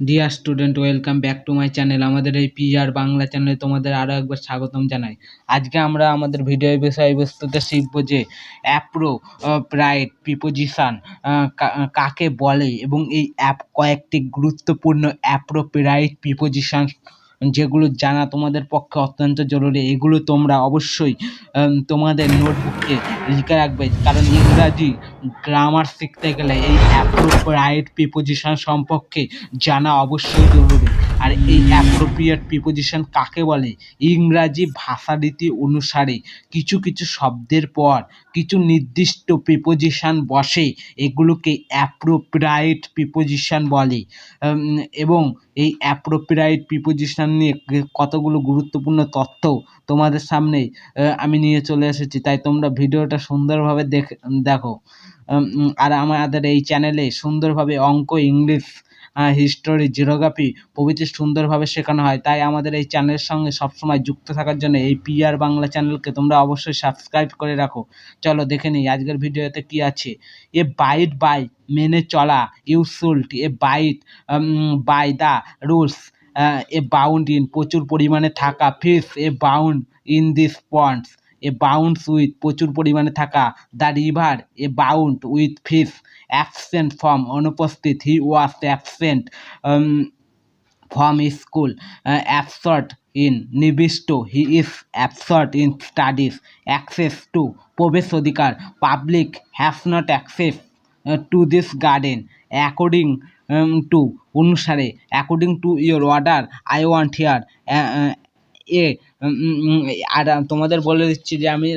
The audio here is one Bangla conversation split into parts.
Dear student, welcome back to my channel. আমাদের এই পিআর বাংলা চ্যানেলে তোমাদের আরও একবার স্বাগতম জানাই। আজকে আমরা আমাদের ভিডিও বিষয়বস্তুতে শিখব যে অ্যাপ্রোপ্রাইয়েট প্রিপোজিশন কাকে বলে এবং এই কয়েকটি গুরুত্বপূর্ণ অ্যাপ্রোপ্রাইয়েট প্রিপোজিশন যেগুলো জানা তোমাদের পক্ষে অত্যন্ত জরুরি। এগুলো তোমরা অবশ্যই তোমাদের নোটবুকে লিখে রাখবে, কারণ ইংরাজি গ্রামার শিখতে গেলে এই অ্যাপ্রোপ্রাইয়েট প্রিপোজিশন সম্পর্কে জানা অবশ্যই জরুরি। আর এই অ্যাপ্রোপ্রিয়েট প্রিপোজিশন কাকে বলে? ইংরাজি ভাষারীতি অনুসারে কিছু কিছু শব্দের পর কিছু নির্দিষ্ট প্রিপোজিশন বসে, এগুলোকে অ্যাপ্রোপ্রিয়েট প্রিপোজিশন বলে। এবং এই অ্যাপ্রোপ্রিয়েট প্রিপোজিশন নিয়ে কতগুলো গুরুত্বপূর্ণ তথ্য তোমাদের সামনে আমি নিয়ে চলে এসেছি, তাই তোমরা ভিডিওটা সুন্দরভাবে দেখো। আর আমাদের এই চ্যানেলে সুন্দরভাবে অঙ্ক, ইংলিশ, হিস্টোরি, জিওগ্রাফি প্রভৃতি সুন্দরভাবে শেখানো হয়। তাই আমাদের এই চ্যানেলের সঙ্গে সবসময় যুক্ত থাকার জন্য এই পিআর বাংলা চ্যানেলকে তোমরা অবশ্যই সাবস্ক্রাইব করে রাখো। চলো দেখে নিই আজকের ভিডিওতে কি আছে। এ বাইট বাই, মেনে চলা। You should abide by the rules. Abound in, প্রচুর পরিমাণে থাকা। Fish abound in this ponds. Abounds with, প্রচুর পরিমাণে থাকা। The river abound with fish. Absent from, অনুপস্থিত। He was absent from school. Absorbed in, নিবিষ্ট। He is absorbed in studies. Access to, প্রবেশ অধিকার। Public has not access to this garden. According to, অনুসারে। According to your order I want here. এ আর তোমাদের বলে দিচ্ছি যে আমি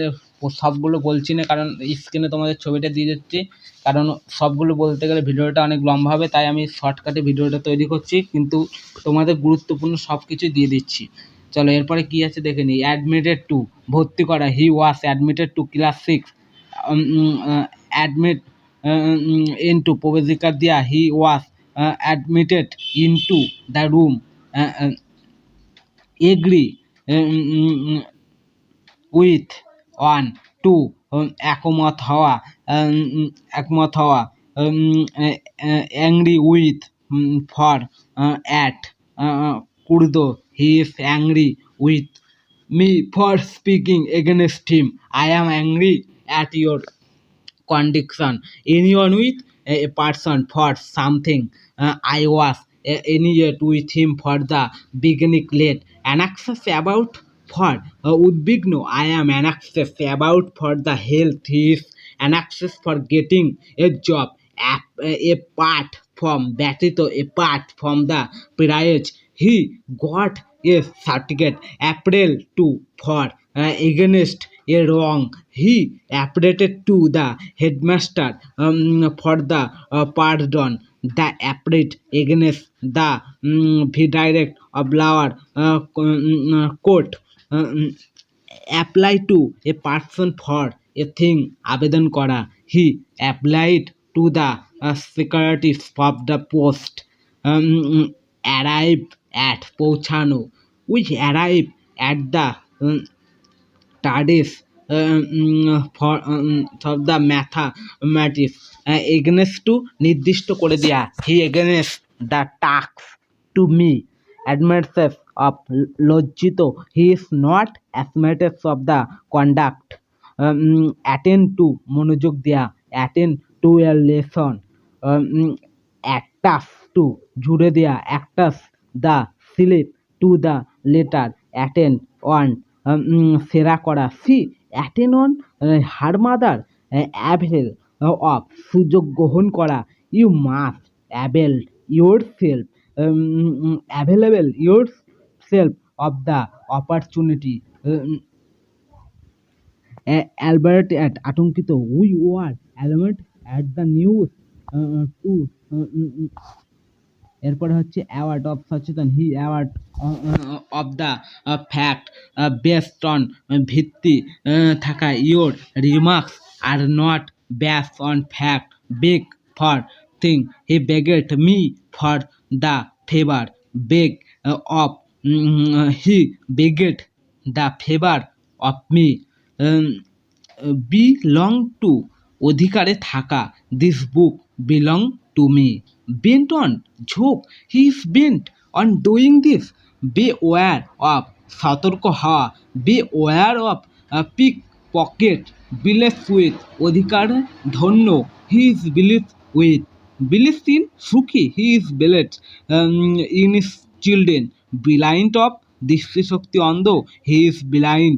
সবগুলো বলছি না, কারণ স্ক্রিনে তোমাদের ছবিটা দিয়ে দিচ্ছি, কারণ সবগুলো বলতে গেলে ভিডিওটা অনেক লম্বা হবে, তাই আমি শর্টকাটে ভিডিওটা তৈরি করছি, কিন্তু তোমাদের গুরুত্বপূর্ণ সব কিছুই দিয়ে দিচ্ছি। চলো এরপরে কি আছে দেখে নিই। অ্যাডমিটেড টু, ভর্তি করা। He was admitted to class 6। Admit into, প্রবেশিকার দেওয়া। He was admitted into the room. Agree with, on, to, একমত হওয়া। একমত হওয়া। অ্যাংরি উইথ, ফর, অ্যাট, ক্রুদ্ধ। He is angry with me for speaking against him. I am angry at your condition. Anyone with a person for something. I was annoyed with him for the beginning late. Anxious about, for উদ্বিগ্ন। I am anxious about for the health. He is anxious for getting a job. Apart from, ব্যতীত, apart from the privilege, he got a certificate. April to, for against a wrong. He appealed to the headmaster for the pardon. The appeal against the verdict of lower court. Apply to, a person for a thing, আবেদন করা। He applied to the secretary of the post. Arrive at, পৌঁছানো। We arrive at the TARDIS for of the mathematics. Against to, নির্দিষ্ট করে দেয়া। He against the task to me. Admirers of, লজ্জিত। He is not admirers of the conduct. Attend to, মনোযোগ দেয়া। Attend to a lesson. Attach to, জুড়ে দেয়া। Attach the slip to the letter. Attend on, সেরা করা। She attend on her mother. Avail of, সুযোগ গ্রহণ করা। You must avail yourself, available yourself of the opportunity. Alarmed at, আতঙ্কিত। We were alarmed at the news too. এরপরে হচ্ছে অ্যাওয়ার্ড অফ, সচেতন। He aware of the fact based on, ভিত্তি থাকা। Your remarks are not based on fact. Beg for thing. He begged me for the favour. Beg of, he begged the favour of me. Belong to, অধিকারে থাকা। This book belong to me. Bent on joke, he is bent on doing this. Beware of সতর্ক হওয়া, beware of pickpocket, বিলেস with অধিকার ধন্য, he is বিলিস with বিলিস in সুখী, he is blessed in his children, blind of দৃষ্টিশক্তি অন্ধ, he is blind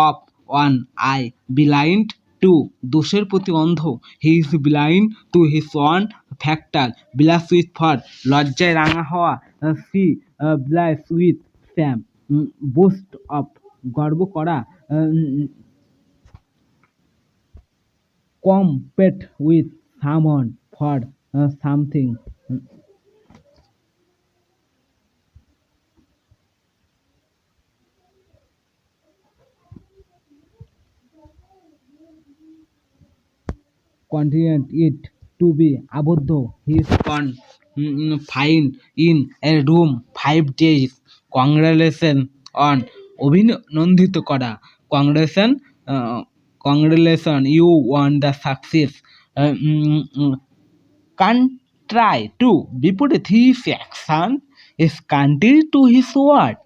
of one eye, blind to দোষের প্রতি অন্ধ, he is blind to his own factor, blush with for লজ্জায় রাঙা হওয়া, she blush with shame boast of গর্ব করা, compete with someone for something, continued it to be আবদ্ধ, he is fine in a room 5 days, congratulation on অভিনন্দিত করা, congratulation congratulation you on the success, contrary to বিপরীত, his action is contrary to his word,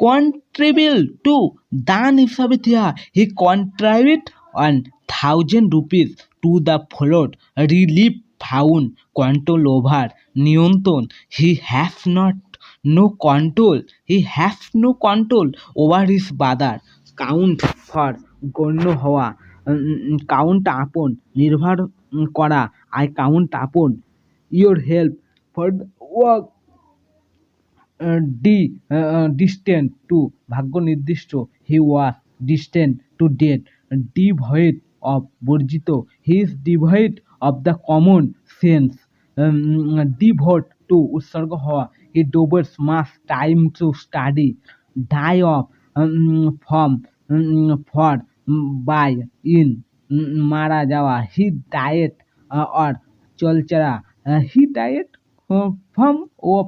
contribute to দান হিসাবে দেওয়া, he contribute 1,000 rupees to the float, relief found control over, নিয়ন্ত্রণ, he has not no control, he has no control over his brother, count for গণ্য হওয়া, count upon নির্ভর করা, I count upon your help for the work, distant to ভাগ্য নির্দিষ্ট, he was distant to death, devoid of বর্জিত, he is devoid of the common sense, devote to উৎসর্গ হওয়া, he devotes much time to study, die of from for by in মারা যাওয়া, he died or চলচেরা, he died from of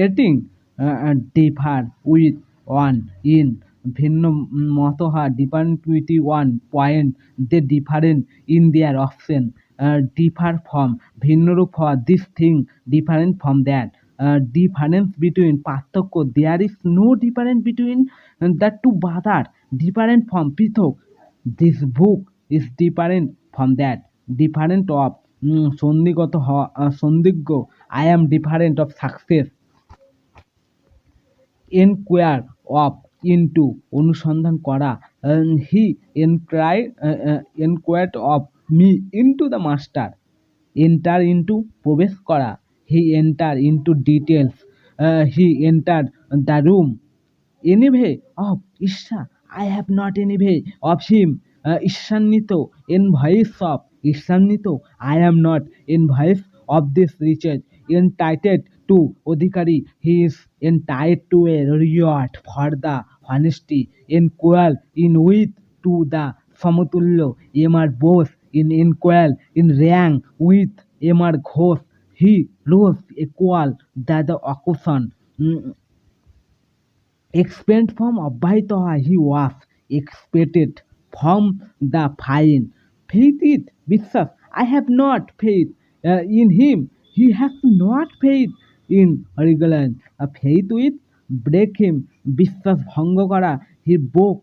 eating, differ with one in ভিন্ন মত হওয়া, different with one point, they different in their opinion, differ from ভিন্নরূপ হওয়া, this thing different from that, difference between পার্থক্য, there is no difference between the two brother, different from পৃথক, this book is different from that, different of সন্দিগত হওয়া সন্দিগ্ধ, I am different of success, enquire of into অনুসন্ধান করা, he enquired of me into the master, enter into প্রবেশ করা, he enter into details, he enter the room, envy of ঈর্ষা, I have not envy of him, ঈর্ষান্বিত এনভয়েস অফ ঈর্ষান্বিত, I am not envious of this riches, entitled to অধিকারী, he is entitled to a reward for the honesty, equal in with to the সমতুল্য, Mr Bose in equal in rank with Mr Ghosh, he rose equal the occasion, expect from অব্যাহত হয়, he was expected from the fine, faith it বিশ্বাস, I have not faith in him, he has not faith in regular, faith with break him বিশ্বাস ভঙ্গ করা, he broke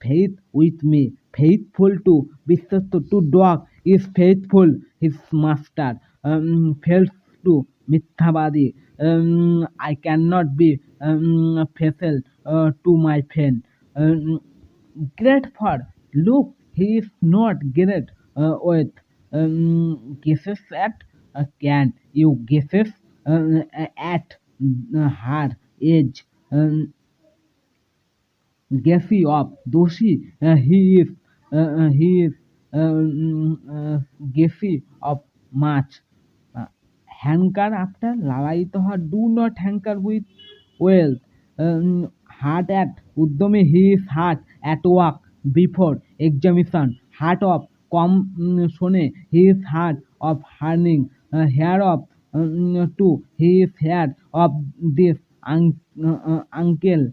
faith with me, faithful to বিশ্বস্ত, to dog is faithful his master, fails to মিথ্যাবাদী, I cannot be faithful to my friend, great for look, he is not great with guesses at can you guesses at her age, guessy of doshi, he is guessy of much, hanker after লালায়িত হওয়া, do not hanker with wealth, heart at উদ্যমে, he is hard at work before examination, heart of কম শোনে, he is hard of hearing, hair of to, he is hair of this uncle,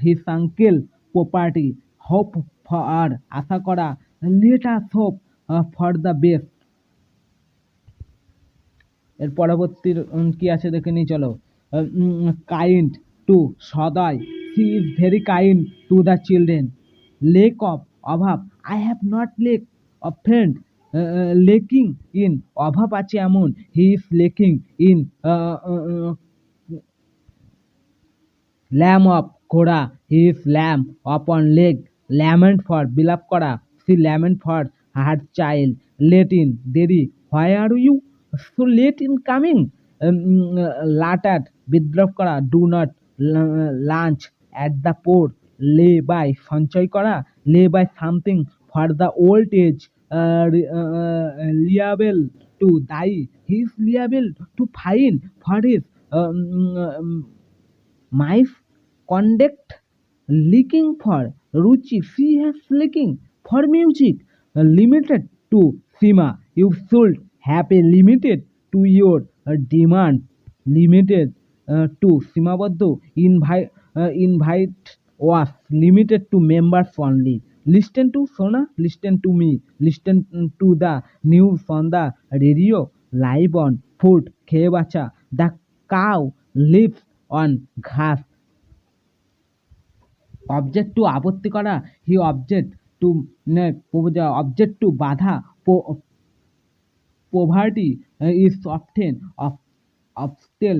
his uncle property, hope for আশা করা, let us hope for the best, এর পরবর্তীর কি আছে দেখে নিই চলো। কাইন্ড টু সদয়, she is very kind to the children. Lack of অভাব, I have not lack of friend, lacking in অভাব আছে এমন, he is lacking in lame of ঘোড়া, he is lame upon leg, lament for বিলাপ করা, she lament for her child, late in দেরি, why are you so late in coming, লাটার বিদ্রোহ করা, do not lunch at the poor, lay by সঞ্চয় করা, lay by something for the old age, liable to দাই, he is liable to fine for his mice, conduct, looking for ruchi, she has looking for music, limited to sima, you should have a limited to your demand, limited to সীমাবদ্ধ, invite was limited to members only, listen to sona, listen to me, listen to the news on the radio, live on food, খেয়ে বাঁচা, the cow lives on ঘাস, অবজেক্ট টু আপত্তি করা, he object to object to বাধা, poverty is often obstacle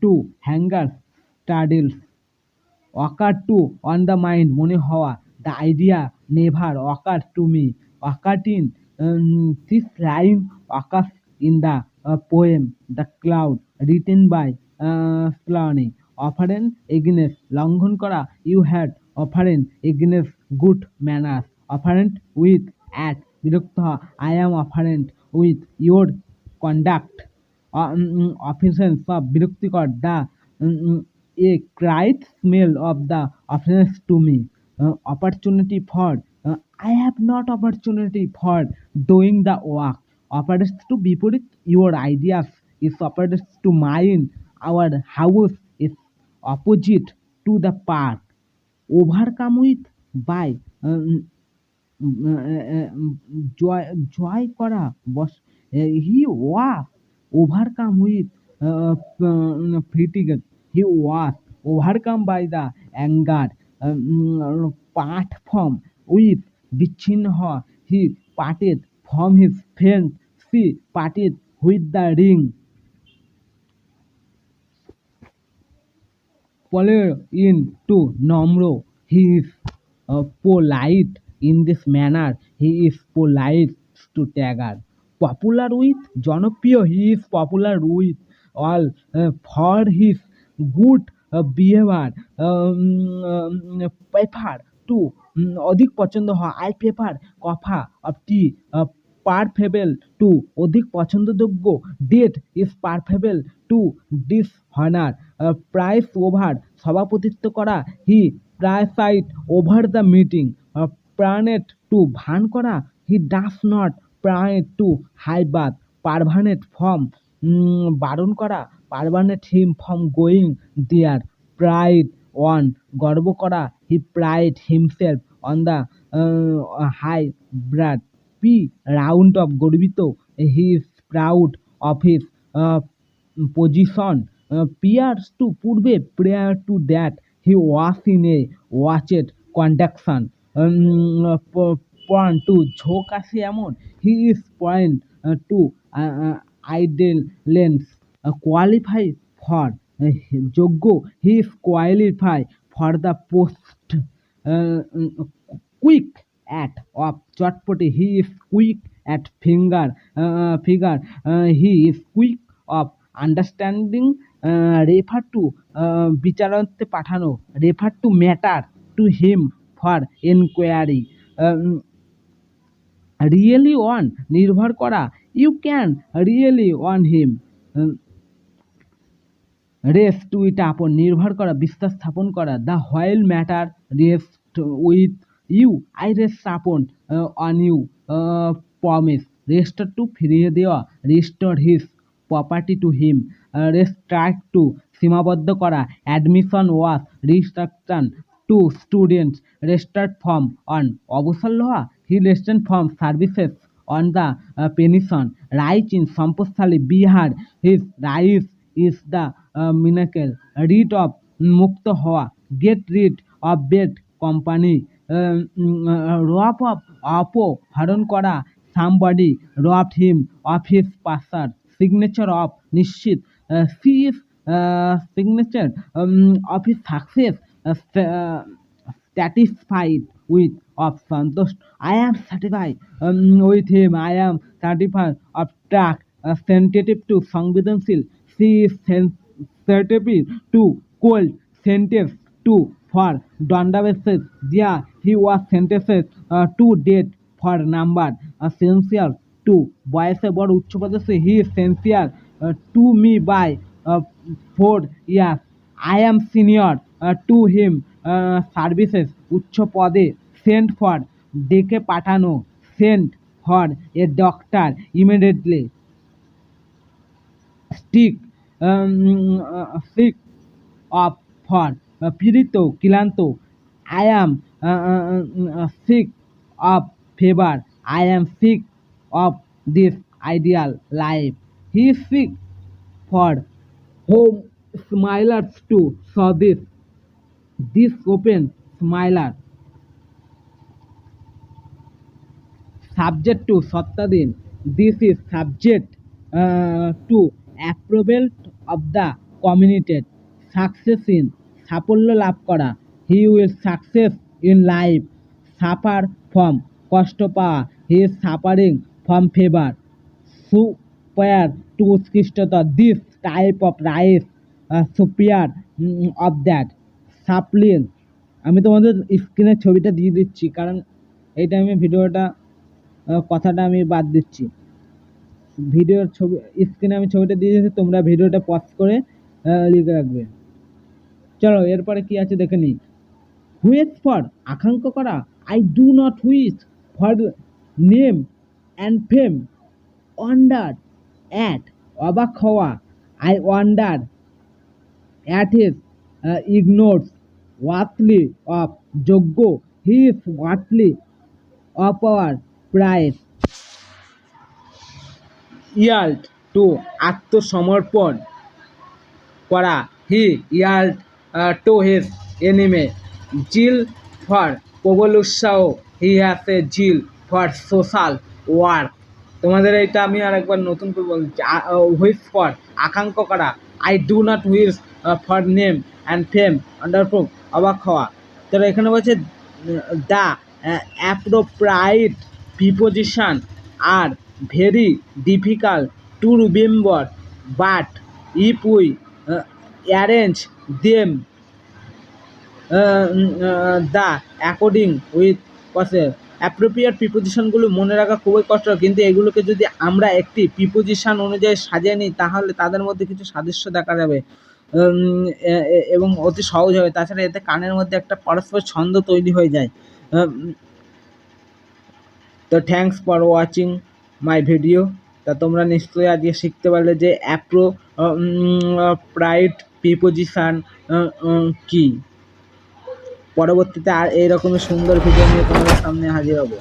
to hanger studies, occur to on the mind মনে হওয়া, the idea never occur to me, occurred in this line occurs in the poem the cloud written by Shelley, অফারেন এগেনেস লঙ্ঘন করা, ইউ হ্যাড অফারেন against good manners, offended with at বিরক্ত হওয়া, I am offended with your conduct, offence of বিরক্তিকর, the a cried smell of the offense to me, opportunity for, I have not opportunity for doing the work, operates to বিপরীত, your ideas is operates to mine, our house is opposite to the park, overcome with by জয় করা, বস he was overcome with fatigue, he was overcome by the anger, part from with বিচ্ছিন্ন হওয়া, he parted from his friend, she parted with the ring, polite in to নম্র, he is polite in this manner, he is polite to tagger, popular with জনপ্রিয়, he is popular with all, for his good behavior, prefer to অধিক পছন্দ হওয়া, I prefer coffee of tea, preferable to অধিক পছন্দযোগ্য, that is preferable to dishonour, preside over সভাপতিত্ব করা, he presided over the meeting, pretend to ভান করা, he does not pretend to high birth, prevent from বারণ করা, prevent him from going there, pride on গর্ব করা, he prided himself on the high birth, proud of গর্বিত, he is proud of his position, prior to পূর্বে, prior to that, he was in a wretched condition, পয়েন্ট টু ঝোঁক আসে এমন, হি ইজ পয়েন্ট টু আইডেলেন্স, কোয়ালিফাই ফর যোগ্য, he is qualify for the post, quick at of চটপটে, he is quick at figure, he is quick of understanding, refer to বিচারান্তে পাঠানো, refer to matter to him for enquiry, rely on নির্ভর করা, you can rely on him, rest with upon নির্ভর করা বিশ্বাস স্থাপন করা, the while matter rest with you, I rest upon on you, promise restore to ফিরিয়ে দেওয়া, restore his property to him, restrict to সীমাবদ্ধ করা, admission was restriction to students, retire from on অবসর লওয়া, he retired from services on the pension, rise in সম্পদশালী Bihar, his rise is the miracle, rid of মুক্ত হওয়া, get rid of bad company, rob of অপহরণ করা, somebody robbed him of his purse, signature of নিশ্চিত, see is signature of his success, satisfied with of সন্তুষ্ট, I am satisfied with him, I am satisfied of track, sensitive to সংবেদনশীল, she is sensitive to cold, sentenced to for damages, there he was sentenced to death for number, essential to বয়সে বড় উচ্চপদস্থ, he is sincere to me by 4 years, I am senior to him services, উচ্চ পদে, sent for ডেকে পাঠানো, sent for a doctor immediately, stick sick of for পীড়িত ক্লান্ত, I am sick of fever, I am sick of this ideal life, he is sick for whom smilers to saw this open smiler, subject to সত্তাধীন, this is subject to approval of the community, success in সাফল্য লাভ করা, he will success in life, suffer from কষ্ট পাওয়া, he is suffering from fever, superior to উৎকৃষ্টতা, this type of rice superior of that, সাপ্লিন। আমি তোমাদের স্ক্রিনের ছবিটা দিয়ে দিচ্ছি, কারণ এই টাইমে ভিডিওটা কথাটা আমি বাদ দিচ্ছি। ভিডিওর ছবি স্ক্রিনে আমি ছবিটা দিয়ে দিচ্ছি, তোমরা ভিডিওটা পজ করে লিখে রাখবে। চলো এরপরে কি আছে দেখে নিই। হুইচ ফর আকাঙ্ক্ষা করা, I do not wish for name and fame, wonder at অবাক হওয়া, I wonder at his ignorance worthy of যোগ্য, he is worthy of our praise, yield to আত্মসমর্পণ করা, he yielded to his enemy, zeal for প্রবল উৎসাহ, he has a zeal for social work. তোমাদের এইটা আমি আর একবার নতুন করে বলছি। হুইচ ফর আকাঙ্ক্ষা করা, I do not wish for name and fame আন্ডারপ্রুভ অবাক হওয়া। তাহলে এখানে বলছে the appropriate preposition are very difficult to remember, but if we arrange them the according with process. Appropriate প্রিপোজিশনগুলো মনে রাখা খুবই কষ্ট, কিন্তু এগুলোকে যদি আমরা একটি প্রিপোজিশন অনুযায়ী সাজিয়ে নিই তাহলে তাদের মধ্যে কিছু সাদৃশ্য দেখা যাবে এবং অতি সহজ হবে। তাছাড়া এতে কানের মধ্যে একটা পরস্পর ছন্দ তৈরি হয়ে যায়। তো thanks for watching my video. তা তোমরা নিশ্চয়ই আজকে শিখতে পারলে যে অ্যাপ্রোপ্রাইট প্রিপোজিশন কি। পরবর্তীতে আর এইরকমের সুন্দর ভিডিও নিয়ে তোমাদের সামনে হাজির হব।